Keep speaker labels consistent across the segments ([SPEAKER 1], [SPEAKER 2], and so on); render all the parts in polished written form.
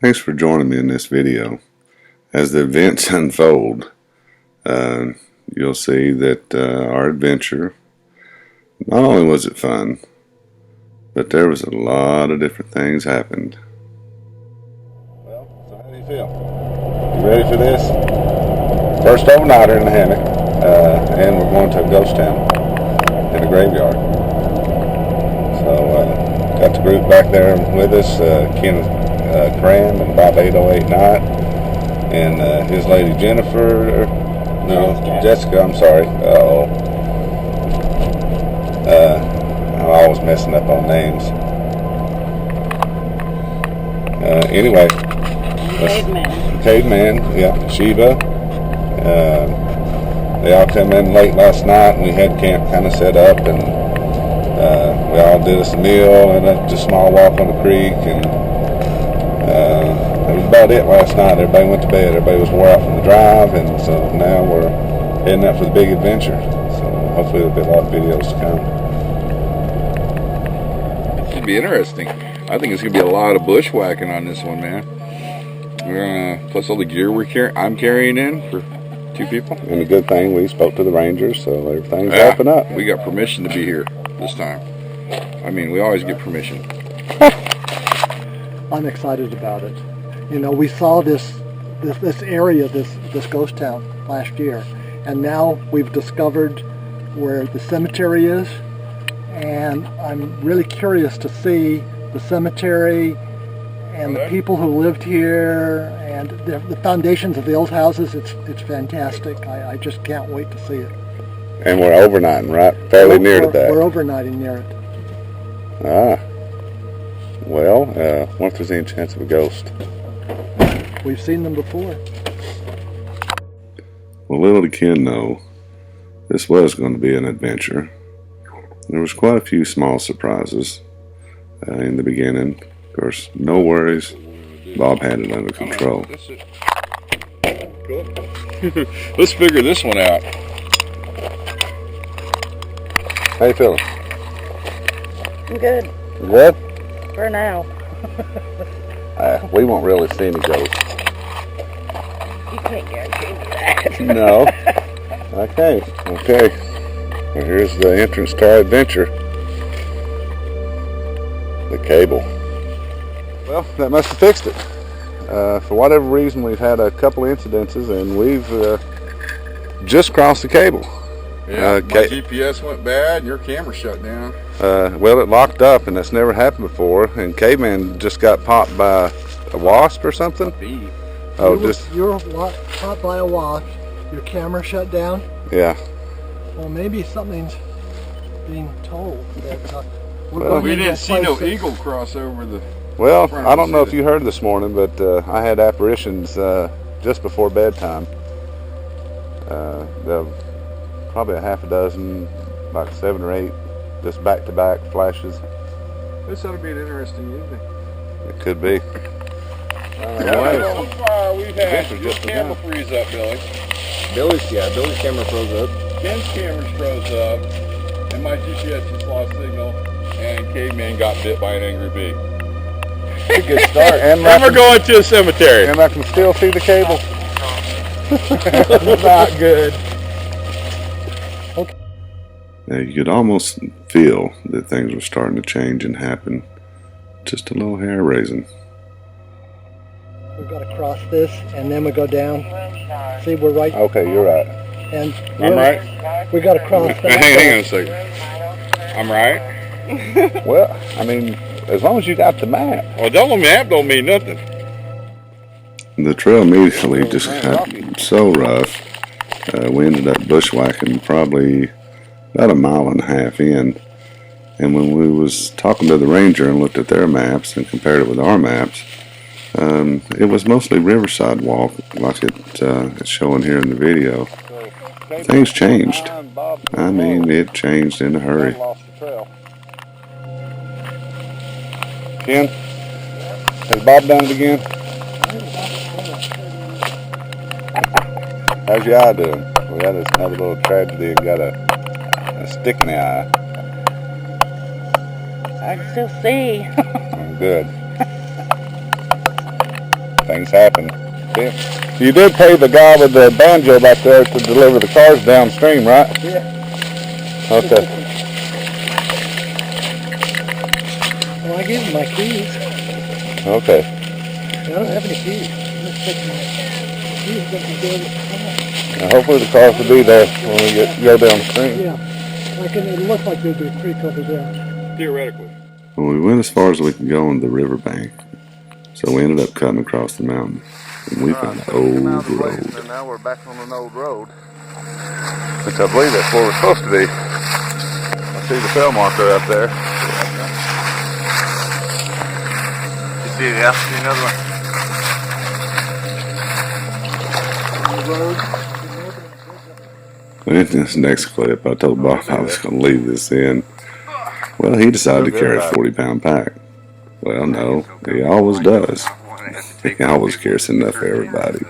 [SPEAKER 1] Thanks for joining me in this video. As the events unfold, you'll see that our adventure, not only was it fun, but there was a lot of different things happened.
[SPEAKER 2] Well, so how do you feel? You ready for this? First overnighter in the hammock, and we're going to a ghost town in the graveyard. So, got the group back there with us, Ken Cram and Bob 808 Knight, and his lady Jennifer, Jessica, I'm sorry. I'm always messing up on names. Anyway. Caveman, yeah, Sheba. They all come in late last night, and we had camp kind of set up, and we all did us a meal and a small walk on the creek, and that was about it last night. Everybody went to bed. Everybody was wore out from the drive, and so now we're heading out for the big adventure. So hopefully there'll be a lot of videos to come.
[SPEAKER 3] It's gonna be interesting. I think it's gonna be a lot of bushwhacking on this one, man. We're gonna plus all the gear I'm carrying in for 2 people.
[SPEAKER 2] And the good thing, we spoke to the rangers, so everything's open up.
[SPEAKER 3] We got permission to be here this time. I mean, we always get permission.
[SPEAKER 4] I'm excited about it. You know, we saw this area, this ghost town last year, and now we've discovered where the cemetery is, and I'm really curious to see the cemetery and the people who lived here and the foundations of the old houses. It's fantastic. I just can't wait to see it.
[SPEAKER 2] And we're overnighting, right? Fairly near to that.
[SPEAKER 4] We're overnighting near it.
[SPEAKER 2] Ah. Well, wonder if there's any chance of a ghost.
[SPEAKER 4] We've seen them before.
[SPEAKER 1] Well, little did Ken know, this was going to be an adventure. There was quite a few small surprises in the beginning. Of course, no worries. Bob had it under control.
[SPEAKER 3] Let's figure this one out.
[SPEAKER 2] How you feeling?
[SPEAKER 5] I'm good.
[SPEAKER 2] Good?
[SPEAKER 5] For now.
[SPEAKER 2] We won't really see any ghosts.
[SPEAKER 5] You can't guarantee me that.
[SPEAKER 2] No. Okay. Well, here's the entrance to our adventure. The cable. Well, that must have fixed it. For whatever reason, we've had a couple incidences, and we've just crossed the cable.
[SPEAKER 3] Yeah, my GPS went bad, and your camera shut down.
[SPEAKER 2] Well, it locked up, and that's never happened before. And Caveman just got popped by a wasp or something.
[SPEAKER 4] You were caught by a wasp. Your camera shut down.
[SPEAKER 2] Yeah.
[SPEAKER 4] Well, maybe something's being told. That,
[SPEAKER 3] we didn't see no eagle cross over the.
[SPEAKER 2] Well, I don't know if you heard this morning, but I had apparitions just before bedtime. Probably a half a dozen, like 7 or 8, just back-to-back flashes.
[SPEAKER 3] This ought to be an interesting evening.
[SPEAKER 2] It could be.
[SPEAKER 3] So far, we've had your camera freeze up, Billy.
[SPEAKER 6] Billy's camera froze up.
[SPEAKER 3] Ken's camera froze up, and my GPS just lost signal, and Caveman got bit by an angry bee.
[SPEAKER 2] Good start. And
[SPEAKER 3] we're going to a cemetery.
[SPEAKER 2] And I can still see the cable.
[SPEAKER 3] Not good.
[SPEAKER 1] Now, you could almost feel that things were starting to change and happen. Just a little hair raising.
[SPEAKER 4] We've got to cross this, and then we go down. See, we're right.
[SPEAKER 2] Okay, you're right.
[SPEAKER 4] And
[SPEAKER 3] I'm right.
[SPEAKER 4] We got to cross.
[SPEAKER 3] Hang on a second. I'm right.
[SPEAKER 2] Well, I mean, as long as you got the map.
[SPEAKER 3] Well, the map don't mean nothing.
[SPEAKER 1] The trail immediately just got so rough. We ended up bushwhacking probably about 1.5 miles in. And when we was talking to the ranger and looked at their maps and compared it with our maps, it was mostly riverside walk, like it's showing here in the video. Things changed. I mean, it changed in a hurry.
[SPEAKER 2] Ken, has Bob done it again? How's your eye doing? We had another little tragedy and got a stick in the eye.
[SPEAKER 5] I can still see.
[SPEAKER 2] Good. things happen. Yeah. You did pay the guy with the banjo back there to deliver the cars downstream, right?
[SPEAKER 4] Yeah.
[SPEAKER 2] Okay.
[SPEAKER 4] Well, I gave him my keys.
[SPEAKER 2] Okay.
[SPEAKER 4] I don't have any keys. Let's take my keys. But we gave it.
[SPEAKER 2] Now, hopefully the cars will be there when we go downstream.
[SPEAKER 4] Yeah. It looked like there'd be a creek over there.
[SPEAKER 3] Theoretically.
[SPEAKER 1] Well, we went as far as we could go on the riverbank, so we ended up cutting across the mountain, and we found an old road.
[SPEAKER 2] And now we're back on an old road, which I believe that's where we're supposed to be. I see the bell marker up there. You see it? Yeah, see another one.
[SPEAKER 1] But in this next clip, I told Bob I was going to leave this in. Well, he decided to carry a 40-pound pack. Well, no, he always does. He always carries enough for everybody.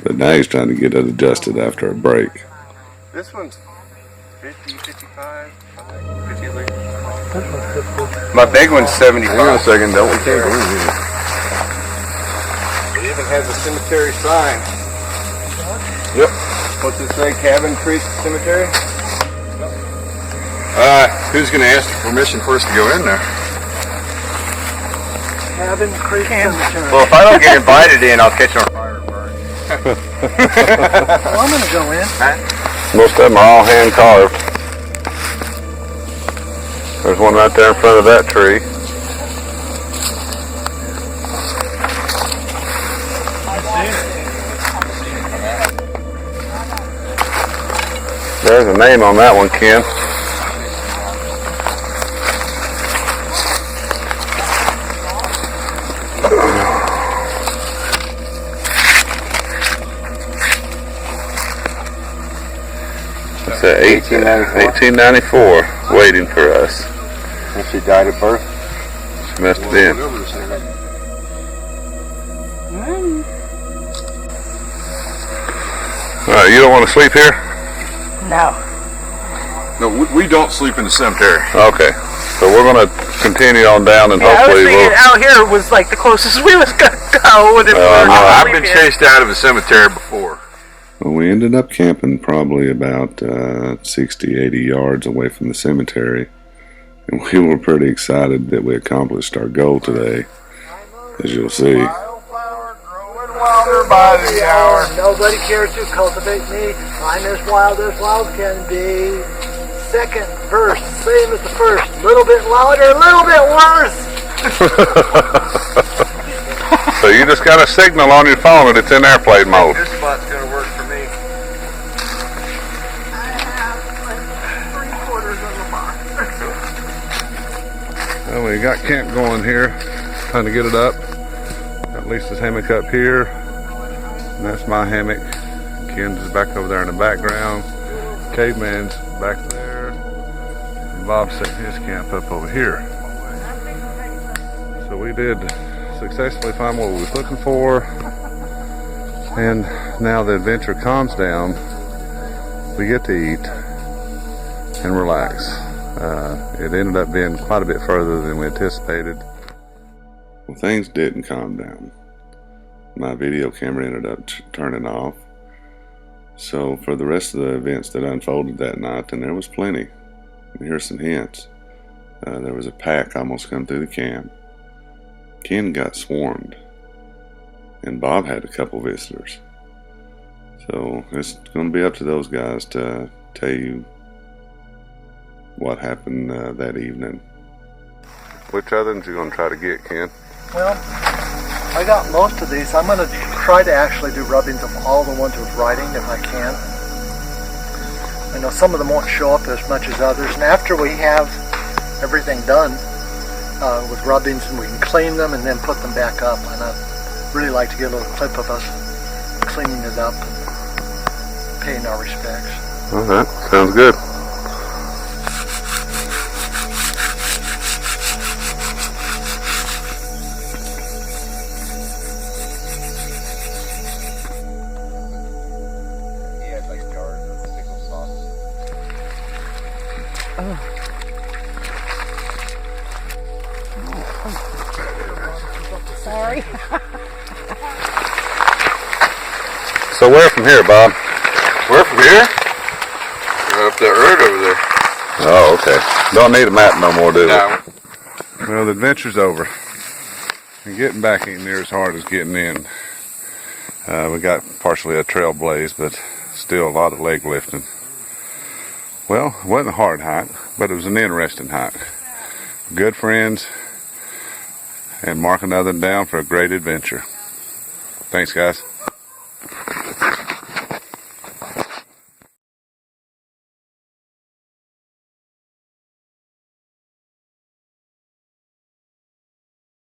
[SPEAKER 1] But now he's trying to get it adjusted after a break.
[SPEAKER 6] This one's 50, 55, 50. My big one's 75.
[SPEAKER 2] Hang on a second, don't we can't go in here.
[SPEAKER 6] It even has a cemetery sign.
[SPEAKER 2] Yep.
[SPEAKER 6] What's it say? Cabin Creek Cemetery?
[SPEAKER 2] Who's going to ask for permission for us to go in there?
[SPEAKER 4] Cabin Creek Cemetery.
[SPEAKER 6] Well, if I don't get invited in, I'll catch on fire and burn.
[SPEAKER 4] Well, I'm going to go in.
[SPEAKER 2] Most of them are all hand carved. There's one right there in front of that tree. There's a name on that one, Ken. It's at 1894, waiting for us.
[SPEAKER 6] And she died at birth?
[SPEAKER 2] She must have been. Alright, you don't want to sleep here?
[SPEAKER 5] No.
[SPEAKER 2] No, we don't sleep in the cemetery.
[SPEAKER 1] Okay, so we're going to continue on down and
[SPEAKER 5] Yeah, I was
[SPEAKER 1] hopefully
[SPEAKER 5] thinking
[SPEAKER 1] we'll...
[SPEAKER 5] out here was like the closest we was gonna go. With it
[SPEAKER 2] I've been chased out of the cemetery before.
[SPEAKER 1] Well, we ended up camping probably about 60, 80 yards away from the cemetery. And we were pretty excited that we accomplished our goal today, as you'll see.
[SPEAKER 6] Wilder by the hour.
[SPEAKER 4] Nobody cares to cultivate me. I'm as wild can be. Second verse, same as the first. Little bit louder, a little bit worse.
[SPEAKER 1] So you just got a signal on your phone that it's in airplane mode.
[SPEAKER 6] This spot's gonna work for me.
[SPEAKER 5] I have like 3/4 of a box.
[SPEAKER 1] Well, we got Kent going here, trying to get it up. Got Lisa's hammock up here, and that's my hammock. Ken's is back over there in the background. Caveman's back there, and Bob's setting his camp up over here. So we did successfully find what we was looking for, and now the adventure calms down. We get to eat and relax. It ended up being quite a bit further than we anticipated. Well, things didn't calm down. My video camera ended up turning off. So for the rest of the events that unfolded that night, and there was plenty. Here's some hints. There was a pack almost come through the camp. Ken got swarmed, and Bob had a couple visitors. So it's going to be up to those guys to tell you what happened that evening. Which other ones are you going to try to get, Ken?
[SPEAKER 4] Well, I got most of these. I'm going to try to actually do rubbings of all the ones with writing if I can. I know some of them won't show up as much as others, and after we have everything done with rubbings, and we can clean them and then put them back up, and I'd really like to get a little clip of us cleaning it up and paying our respects.
[SPEAKER 1] All right, sounds good.
[SPEAKER 5] Sorry.
[SPEAKER 1] So where from here, Bob?
[SPEAKER 3] Where from here? Up that road over there.
[SPEAKER 1] Oh, okay. Don't need a map no more, do we?
[SPEAKER 3] No.
[SPEAKER 1] Well, the adventure's over. And getting back ain't near as hard as getting in. We got partially a trail blaze, but still a lot of leg lifting. Well, it wasn't a hard hike, but it was an interesting hike. Good friends, and mark another down for a great adventure. Thanks, guys.